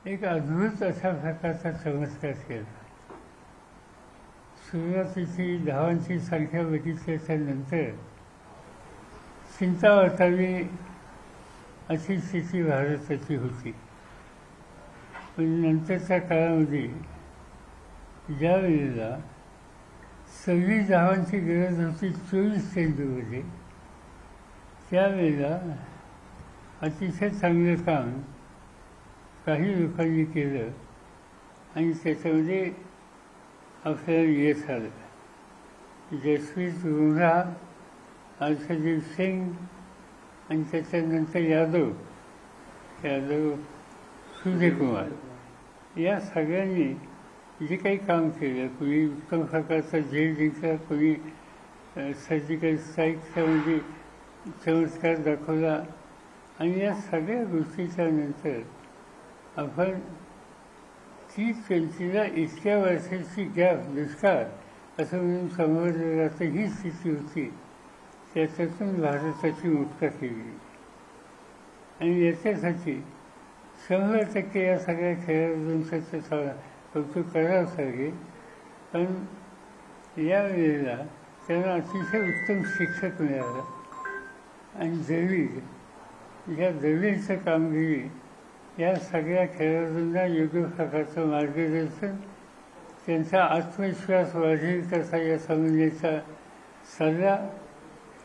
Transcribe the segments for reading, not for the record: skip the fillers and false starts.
एक अद्भुत अशा प्रकारचा चमत्कार केला. सुरुवातीची धावांची संख्या बघितल्याच्या नंतर चिंता वाटावी अशी स्थिती भारताची होती. पण नंतरच्या काळामध्ये ज्या वेळेला 26 धावांची गरज होती 24 चेंडूमध्ये, त्यावेळेला अतिशय चांगलं काम काही लोकांनी केलं आणि त्याच्यामध्ये आपल्याला यश आलं. जसप्रीत बुमराह, हर्षदीप सिंग आणि त्याच्यानंतर यादव सूर्यकुमार या सगळ्यांनी जे काही काम केलं, कोणी उत्तम प्रकारचा झेल जिंकला, कोणी सर्जिकल स्ट्राईकच्यामध्ये चमत्कार दाखवला. आणि या सगळ्या गोष्टीच्या नंतर आपण T20ला इतक्या वर्षाची गॅप, दुष्काळ असं म्हणून समोरलं जातं, ही स्थिती होती. त्याच्यातून भारताची मुक्ता केली आणि याच्यासाठी 100% या सगळ्या खेळाडूंचं कौतुक करावंच लागेल. पण यावेळेला त्यांना अतिशय उत्तम शिक्षक मिळालं आणि या द्रविडचं कामगिरी या सगळ्या खेळाडूंना योग्य प्रकारचं मार्गदर्शन, त्यांचा आत्मविश्वास वाढेल कसा या समजण्याचा सल्ला,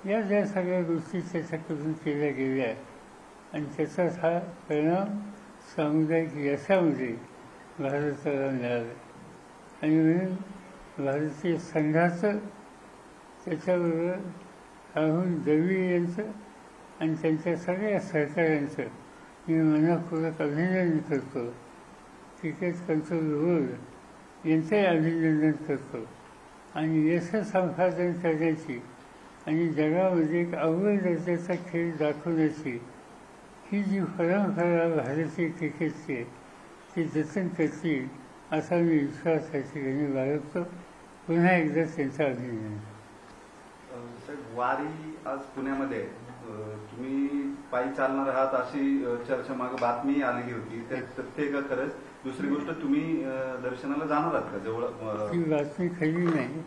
या ज्या सगळ्या गोष्टी त्याच्याकडून केल्या गेल्या आणि त्याचाच हा परिणाम सामुदायिक यशामध्ये भारताला मिळाला. आणि म्हणून भारतीय संघाचं, त्याच्याबरोबर राहुल द्रविड यांचं आणि त्यांच्या सगळ्या सहकाऱ्यांचं मी मनापूर्वक अभिनंदन करतो. क्रिकेट कंट्रोल बोर्ड यांचंही अभिनंदन करतो. आणि यश संपादन करण्याची आणि जगामध्ये एक अव्वल दर्जाचा खेळ दाखवण्याची ही जी परंपरा भारतीय क्रिकेटची आहे ती जतन करतील असा मी विश्वास या ठिकाणी बाळगतो. पुन्हा एकदा त्यांचं अभिनंदन. वारी आज पुण्यामध्ये तुम्ही पायी चालणार आहात अशी चर्चा मागे बातमी आलेली होती, ते तथ्य का खरंच? दुसरी गोष्ट, तुम्ही दर्शनाला जाणार आहात का? जवळ ती बातमी खरी नाही.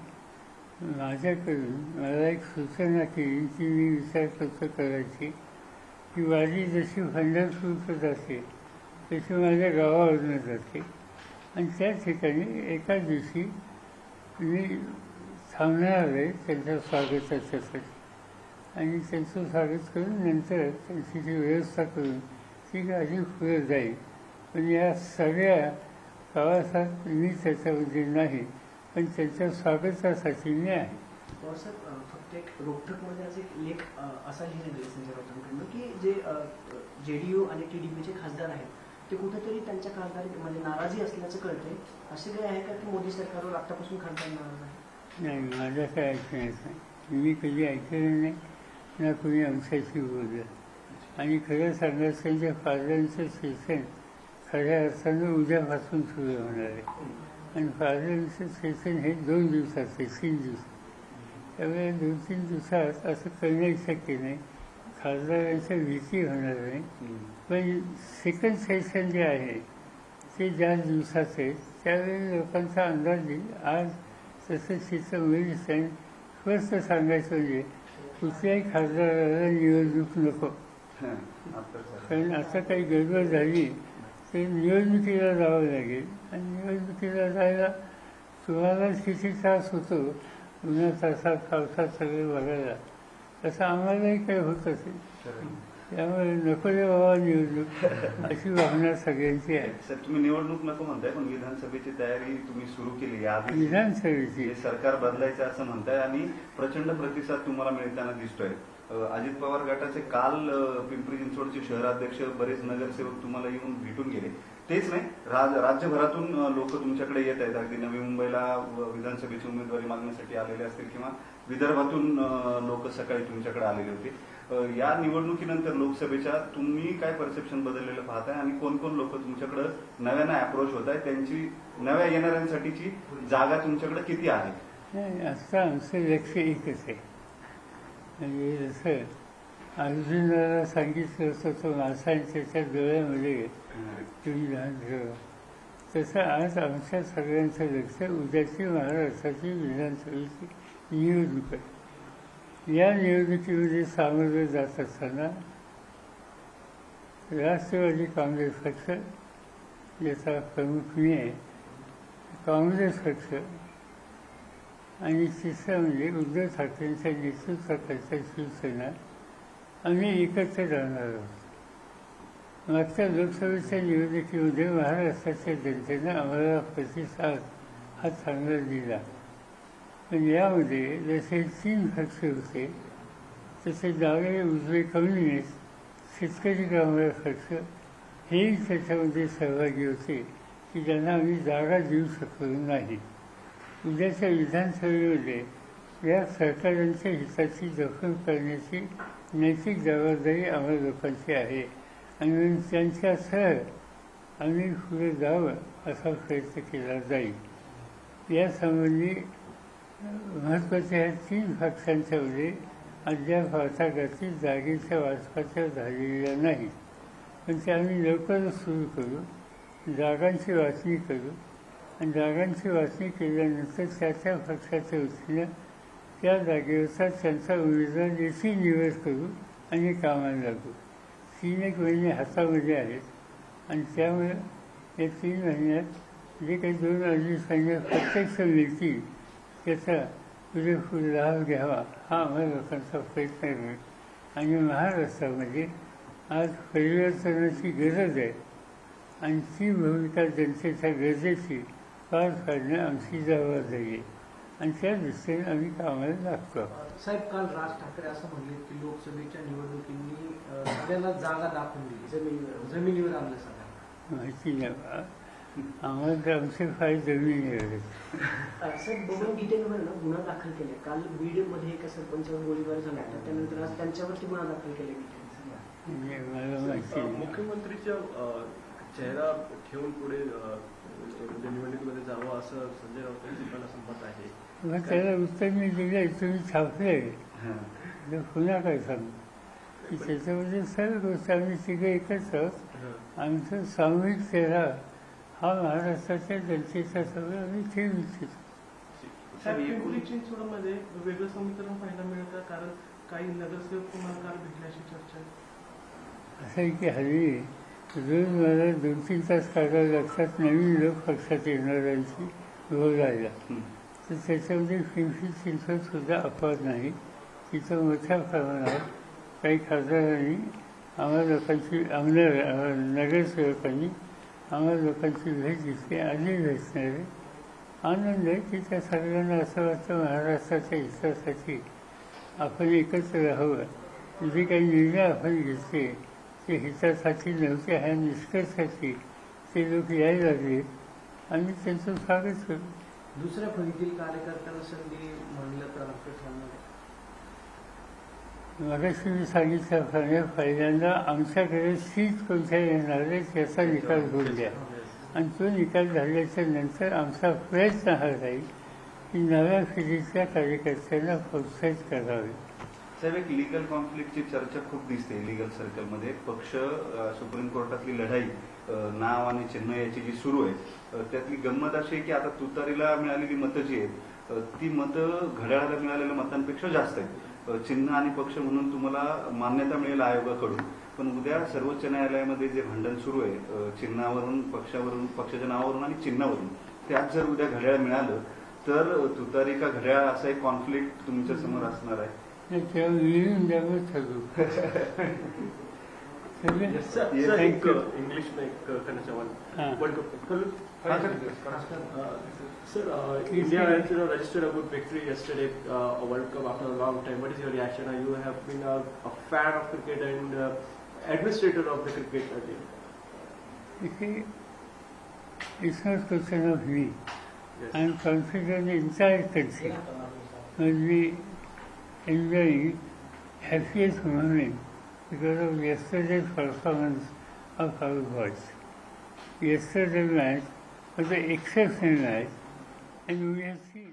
माझ्याकडून मला एक सूचना केली ती मी विचार करतो करायची की वारी जशी पंढरपूरकडे जाते तशी माझ्या गावावरनं जाते आणि त्या ठिकाणी एका दिवशी मी थांबणार आहे त्यांच्या स्वागतासाठी आणि त्यांचं स्वागत करून नंतर त्यांची ती व्यवस्था करून ती गाडी पुढे जाईल. पण या सगळ्या प्रवासात मी त्याच्यामध्ये नाही, पण त्यांच्या स्वागतासाठी मी आहे. फक्त एक रोखठोकमध्ये आज एक लेख असा लिहिला संजय राऊतांकडून की जे JDU आणि TDPचे खासदार आहेत ते कुठेतरी त्यांच्या खासदारीमध्ये नाराजी असल्याचं कळतंय. असे काही आहे का की मोदी सरकारवर आतापासून खासदार नाराज आहे? नाही, माझं काय ऐकण्याचं नाही. मी कधी ऐकलं नाही ना कोणी आमच्याशी बोललं. आणि खरं सांगायचं त्यांच्या फादरांचं सेशन खऱ्या अर्थानं उद्यापासून सुरू होणार आहे. आणि फादरांचं सेशन हे 2 दिवसाचं आहे, 3 दिवस. त्यामुळे 2-3 दिवसात असं करणं शक्य नाही. खासदारांच्या भीती होणार नाही. पण सेकंड सेशन जे आहे ते ज्या दिवसाचं आहे त्यावेळी लोकांचा अंदाज येईल. आज तसं चित्र होईलच. आणि स्पष्ट सांगायचं म्हणजे कुठल्याही खासदाराला निवडणूक नको. कारण असं काही गडबड झाली तर निवडणुकीला जावं लागेल आणि निवडणुकीला जायला तुम्हाला किती त्रास होतो उन्हात असा पावसात सगळे बघायला, तसं आम्हालाही काही होत असेल. त्यामुळे नको रे बाबा निवडणूक अशी भावना सगळ्यांची आहे. सर, तुम्ही निवडणूक नको म्हणताय पण विधानसभेची तयारी तुम्ही सुरू केली आहे. विधानसभेची सरकार बदलायचं असं म्हणताय आणि प्रचंड प्रतिसाद तुम्हाला मिळताना दिसतोय. अजित पवार गटाचे काल पिंपरी चिंचवडचे शहराध्यक्ष, बरेच नगरसेवक तुम्हाला येऊन भेटून गेले. तेच नाही, राज्यभरातून लोक तुमच्याकडे येत आहेत. अगदी नवी मुंबईला विधानसभेची उमेदवारी मागण्यासाठी आलेले असतील किंवा विदर्भातून लोक सकाळी तुमच्याकडे आलेले होते. या निवडणुकीनंतर लोकसभेच्या तुम्ही काय परसेप्शन बदललेलं पाहताय आणि कोण कोण लोक तुमच्याकडे नव्यानं अप्रोच होत आहे? त्यांची नव्या येणाऱ्यांसाठीची जागा तुमच्याकडे किती आहे? असं आमचं लक्ष एकच आहे. म्हणजे जसं अर्जुनाला सांगितलं होतं तो मासा त्याच्या डोळ्यामध्ये तुम्ही ध्यान ठेवा. तसं आज आमच्या सगळ्यांचं लक्ष उद्याची महाराष्ट्राची विधानसभेची निवडणूक आहे. या निवडणुकीमध्ये सामोरं जात असताना राष्ट्रवादी काँग्रेस पक्ष ज्याचा प्रमुख मी आहे, काँग्रेस पक्ष आणि तिसरं म्हणजे उद्धव ठाकरेंच्या नेतृत्वाखालच्या शिवसेना आम्ही एकत्र राहणार आहोत. मागच्या लोकसभेच्या निवडणुकीमध्ये महाराष्ट्राच्या जनतेनं आम्हाला प्रतिसाद हा चांगला दिला. पण यामध्ये जसे 3 पक्ष होते तसे डावे उजवे कम्युनिस्ट शेतकरी कामगार पक्ष हेही त्याच्यामध्ये सहभागी होते की ज्यांना आम्ही जागा देऊ शकलो नाही. उद्याच्या विधानसभेमध्ये या सरकारांच्या हिताची जपणूक करण्याची नैतिक जबाबदारी आम्हा लोकांची आहे आणि म्हणून त्यांच्यासह आम्ही पुढे जावं असा प्रयत्न केला जाईल. यासंबंधी महत्त्वाच्या ह्या 3 पक्षांच्यामध्ये अद्याप वाटाघाटी जागेच्या वाटपाच्या झालेल्या नाही. पण ते आम्ही लवकरच सुरू करू, जागांची वाटणी करू आणि जागांची वाटणी केल्यानंतर त्या पक्षाच्या वतीनं त्या जागेवरचा त्यांचा उमेदवार याची निवड करू आणि कामाला लागू. 3 महिने हातामध्ये आहेत आणि त्यामुळे या 3 महिन्यात जे काही 2-2.5 महिने प्रत्यक्ष मिळतील त्याचा पुरेपूर लाभ घ्यावा हा आम्हा लोकांचा प्रयत्न आहे. आणि महाराष्ट्रामध्ये आज परिवर्तनाची गरज आहे आणि ती भूमिका जनतेच्या गरजेची पार पाडणं आमची जबाबदारी आहे आणि त्या दृष्टीने आम्ही कामाला लागतो. साहेब, काल राज ठाकरे असं म्हणले की लोकसभेच्या निवडणुकींनी सगळ्यांना जागा दाखवून दिली, जमिनीवर आणलं सगळ्यांना. माहिती नाही आम्हाला तर आमचे फार जमिनीवर आहेत. साहेब, बबन गीतेंवर गुन्हा दाखल केले. काल बीडमध्ये एका सरपंचावर गोळीबार झाला होता, त्यानंतर आज त्यांच्यावरती गुन्हा दाखल केले. म्हणजे मला माहिती नाही. मुख्यमंत्रीचा चेहरा ठेवून पुढे निवडणुकीमध्ये जावं असं संजय राऊतांचं पण असं मत आहे. मग त्याला उत्तर मी दिलं, तुम्ही छापले तर पुन्हा काय सांगू की त्याच्यामध्ये सर्व गोष्ट आम्ही तिघे एकच आहोत. आमचा सामूहिक चेहरा हा महाराष्ट्राच्या जनतेचा सगळं आम्ही ठेवू इच्छितो. पिंपरी चिंचवडमध्ये वेगळं समीकरण पाहायला मिळतं, कारण काही नगरसेवक तुम्हाला काल भेटल्याची चर्चा आहे. असं आहे की हल्ली रोज मला 2-3 तास काढायला लागतात नवीन लोक पक्षात येणाऱ्यांची बोलायला. तर त्याच्यामध्ये पिंपरी चिंचवडसुद्धा अपवाद नाही. तिथं मोठ्या प्रमाणावर काही खासदारांनी आम्हा लोकांची नगरसेवकांनी आम्हा लोकांची भेट घेतली आणि भेटणारे आनंद आहे की त्या सगळ्यांना असं वाटतं महाराष्ट्राच्या हितासाठी आपण एकत्र राहावं. जे काही निर्णय आपण घेतले ते हितासाठी नव्हते ह्या निष्कर्षाची ते लोक यायला लागले आणि त्यांचं स्वागत करू. दुसऱ्या फळीतील कार्यकर्त्यांना संधी म्हणलं तर मगाशी मी सांगितल्याप्रमाणे पहिल्यांदा आमच्याकडे सीट कोणत्या येणार आहे त्याचा निकाल होऊ द्या आणि तो निकाल झाल्याच्या नंतर आमचा प्रयत्न हा राहील की नव्या पिढीच्या कार्यकर्त्यांना प्रोत्साहित करावे. साहेब, एक लिगल कॉन्फ्लिक्टची चर्चा खूप दिसते लिगल सर्कलमध्ये. पक्ष सुप्रीम कोर्टातली लढाई नाव आणि चिन्ह याची जी सुरू आहे त्यातली गंमत अशी आहे की आता तुतारीला मिळालेली मतं जी आहेत ती मतं घड्याळाला मिळालेल्या मतांपेक्षा जास्त आहेत. चिन्ह आणि पक्ष म्हणून तुम्हाला मान्यता मिळेल आयोगाकडून, पण उद्या सर्वोच्च न्यायालयामध्ये जे भांडण सुरू आहे चिन्हावरून पक्षावरून पक्षाच्या नावावरून आणि चिन्हावरून, त्यात जर उद्या घड्याळ मिळालं तर तुतारी का घड्याळ असा एक कॉन्फ्लिक्ट तुमच्या समोर असणार आहे. इंग्लिश में करना चाहूँगा. Sir, India has registered a good victory yesterday, a World Cup after a long time. What is your reaction? You have been a fan of cricket and administrator of the cricket team. You see, it's not a question of me. Yes. I am confident the entire country will be enjoying happiest moment because of yesterday's performance of our boys. Yesterday's match was an exceptional match, and we have seen